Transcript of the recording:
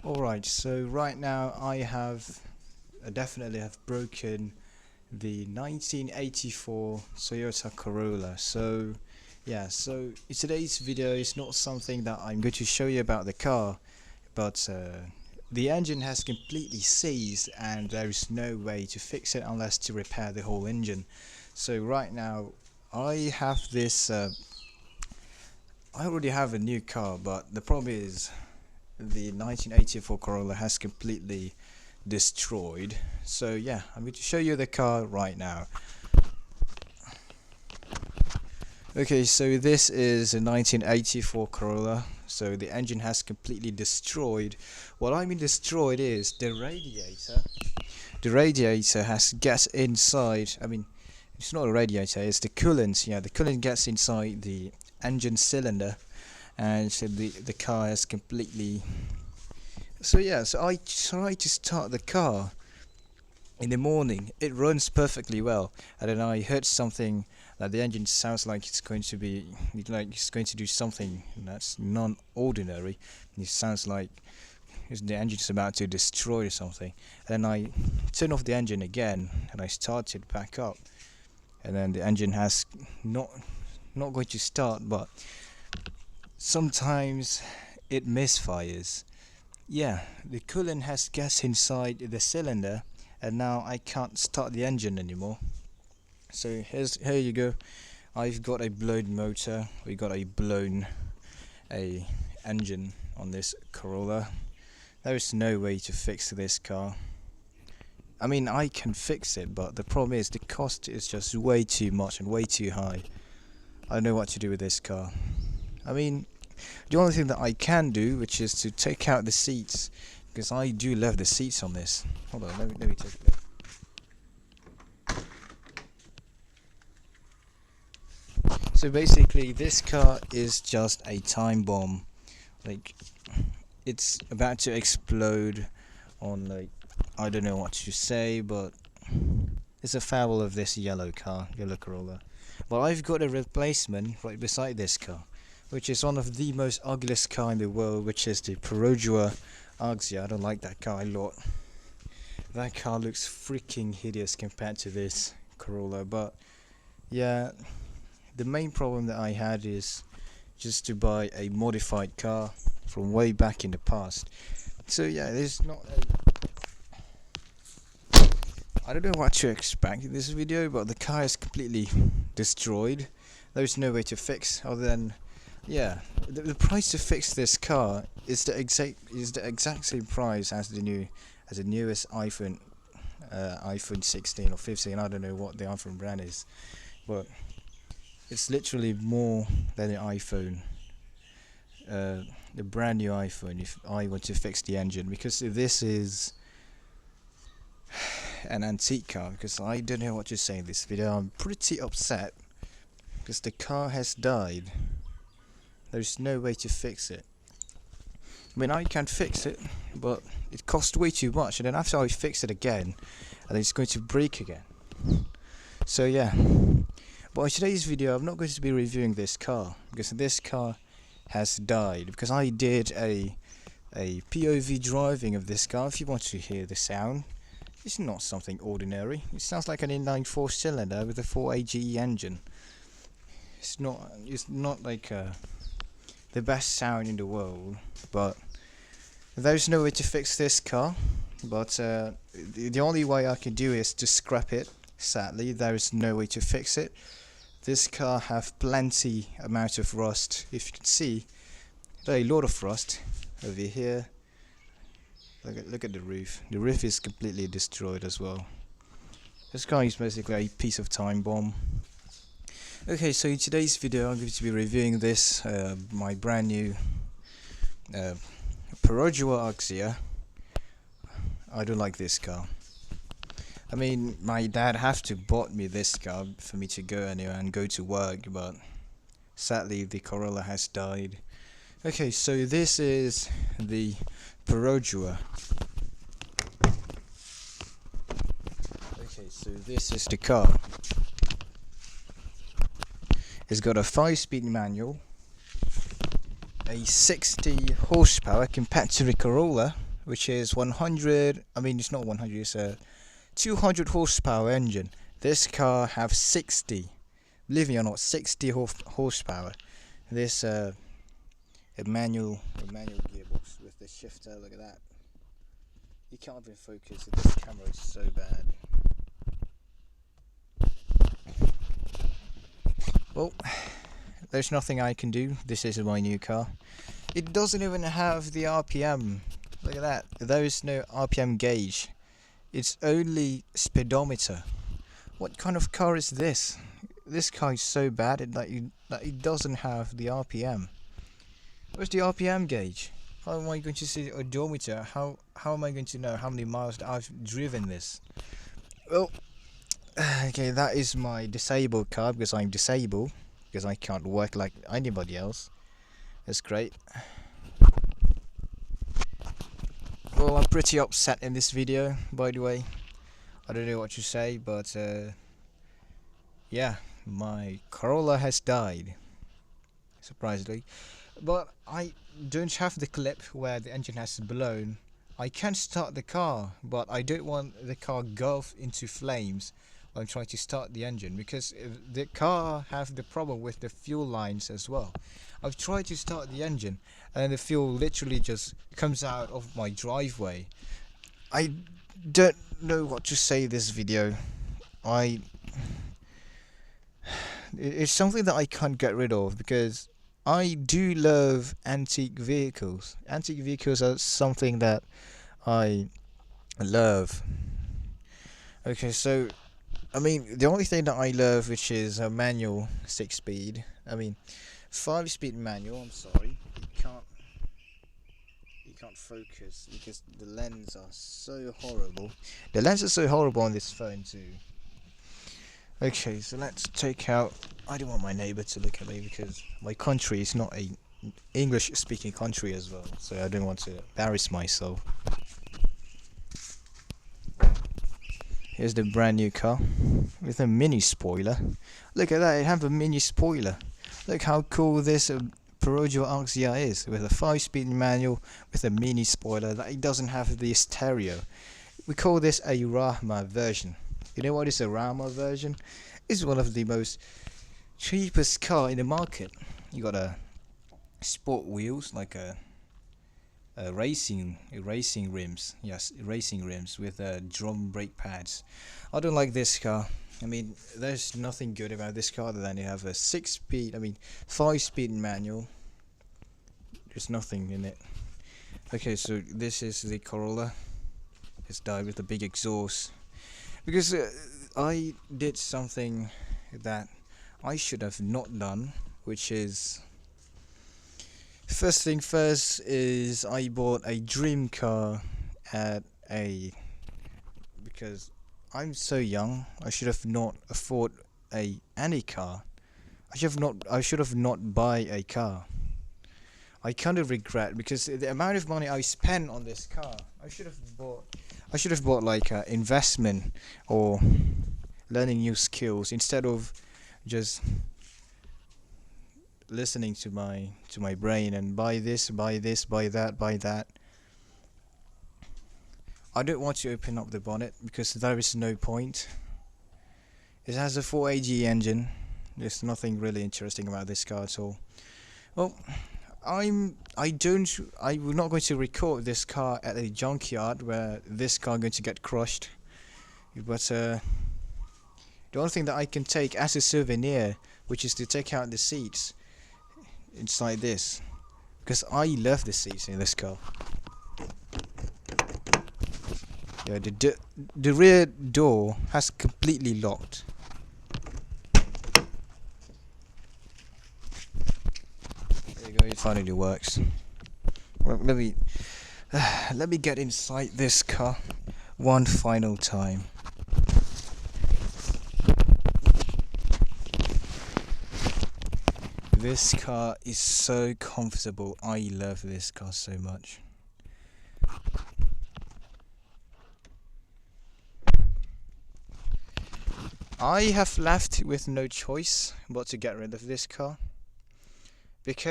Alright, so right now I definitely have broken the 1984 Toyota Corolla. So yeah, so today's video is not something that I'm going to show you about the car, but the engine has completely seized and there is no way to fix it unless to repair the whole engine. So right now I have this I already have a new car, but the problem is the 1984 Corolla has completely destroyed. So yeah, I'm going to show you the car right now. Okay, so this is a 1984 Corolla. So the engine has completely destroyed. What I mean destroyed is the radiator. The radiator has gas inside. I mean, it's not a radiator, it's the coolant. Yeah, the coolant gets inside the engine cylinder, and so the car has completely. So yeah, so I try to start the car in the morning. It runs perfectly well, and then I heard something that the engine sounds like it's going to do something that's non-ordinary. It sounds like the engine's about to destroy something. And then I turned off the engine again, and I started back up, and then the engine has not going to start, but sometimes it misfires. Yeah, the coolant has gas inside the cylinder, and now I can't start the engine anymore. So here you go. I've got a blown motor. We got a blown engine on this Corolla. There is no way to fix this car. I mean, I can fix it, but the problem is the cost is just way too much and way too high. I don't know what to do with this car. I mean, the only thing that I can do, which is to take out the seats, because I do love the seats on this. Hold on, let me take a look. So basically, this car is just a time bomb. Like, it's about to explode on, like, I don't know what to say, but it's a foul of this yellow Corolla. Well, I've got a replacement right beside this car, which is one of the most ugliest car in the world, which is the Perodua Axia. I don't like that car a lot. That car looks freaking hideous compared to this Corolla. But yeah, the main problem that I had is just to buy a modified car from way back in the past. So yeah, there's not I don't know what to expect in this video, but the car is completely destroyed. There's no way to fix other than, yeah, the price to fix this car is the exact same price as the newest iPhone 16 or 15. I don't know what the iPhone brand is, but it's literally more than the iPhone, the brand new iPhone, if I want to fix the engine, because this is an antique car. Because I don't know what to say in this video. I'm pretty upset because the car has died. There's no way to fix it. I mean, I can fix it, but it costs way too much, and then after I fix it again, and it's going to break again. So yeah, but in today's video I'm not going to be reviewing this car, because this car has died, because I did a POV driving of this car. If you want to hear the sound, it's not something ordinary. It sounds like an inline 4-cylinder with a 4AGE engine. It's not like the best sound in the world, but there's no way to fix this car. But the only way I can do is to scrap it. Sadly, there is no way to fix it. This car have plenty amount of rust. If you can see, there are a lot of rust over here. Look at the roof. The roof is completely destroyed as well. This car is basically a piece of time bomb. Okay, so in today's video I'm going to be reviewing this, my brand new Perodua Axia. I don't like this car. I mean, my dad have to bought me this car for me to go anywhere and go to work, but sadly the Corolla has died. Okay, so this is the Perodua. Okay, so this is the car. It's got a 5-speed manual, a 60 horsepower compared to the Corolla, which is 100. I mean, it's not 100. It's a 200 horsepower engine. This car have 60. Believe me or not, 60 horsepower. This a manual gearbox with the shifter. Look at that. You can't even focus. This camera is so bad. Well, there's nothing I can do. This is my new car. It doesn't even have the RPM. Look at that. There is no RPM gauge. It's only speedometer. What kind of car is this? This car is so bad that it doesn't have the RPM. Where's the RPM gauge? How am I going to see the odometer? How am I going to know how many miles that I've driven this? Well, okay, that is my disabled car because I'm disabled, because I can't work like anybody else. That's great. Well, I'm pretty upset in this video, by the way. I don't know what to say, but yeah, my Corolla has died, surprisingly. But I don't have the clip where the engine has blown. I can start the car, but I don't want the car engulfed into flames when I'm trying to start the engine, because the car have the problem with the fuel lines as well. I've tried to start the engine and the fuel literally just comes out of my driveway. I don't know what to say this video. It's something that I can't get rid of because I do love antique vehicles. Antique vehicles are something that I love. Okay, so I mean, the only thing that I love, which is a manual 6-speed. I mean, 5-speed manual. I'm sorry, you can't focus because the lens are so horrible. The lens is so horrible on this phone too. Okay, so let's take out. I don't want my neighbor to look at me because my country is not a English-speaking country as well, so I don't want to embarrass myself. Here's the brand new car with a mini spoiler. Look at that, it has a mini spoiler. Look how cool this Peugeot Axia is, with a 5-speed manual with a mini spoiler that it doesn't have the stereo. We call this a Rama version. You know what is a Rama version? It's one of the most cheapest car in the market. You got a sport wheels, like a racing rims. Yes, racing rims with drum brake pads. I don't like this car. I mean, there's nothing good about this car other than you have a 5-speed manual. There's nothing in it. Okay, so this is the Corolla. It's died with a big exhaust because I did something that I should have not done, which is, first thing first is I bought a dream car because I'm so young. I should have not afford any car. I should have not buy a car. I kind of regret because the amount of money I spent on this car. I should have bought like investment or learning new skills instead of just listening to my brain and buy this, buy that. I don't want to open up the bonnet because there is no point. It has a 4AG engine. There's nothing really interesting about this car at all. Well, I'm not going to record this car at a junkyard where this car is going to get crushed. But the only thing that I can take as a souvenir, which is to take out the seats inside this, because I love the seats in this car. Yeah, the rear door has completely locked. There you go, it finally works. Well, let me get inside this car one final time. This car is so comfortable. I love this car so much. I have left with no choice but to get rid of this car because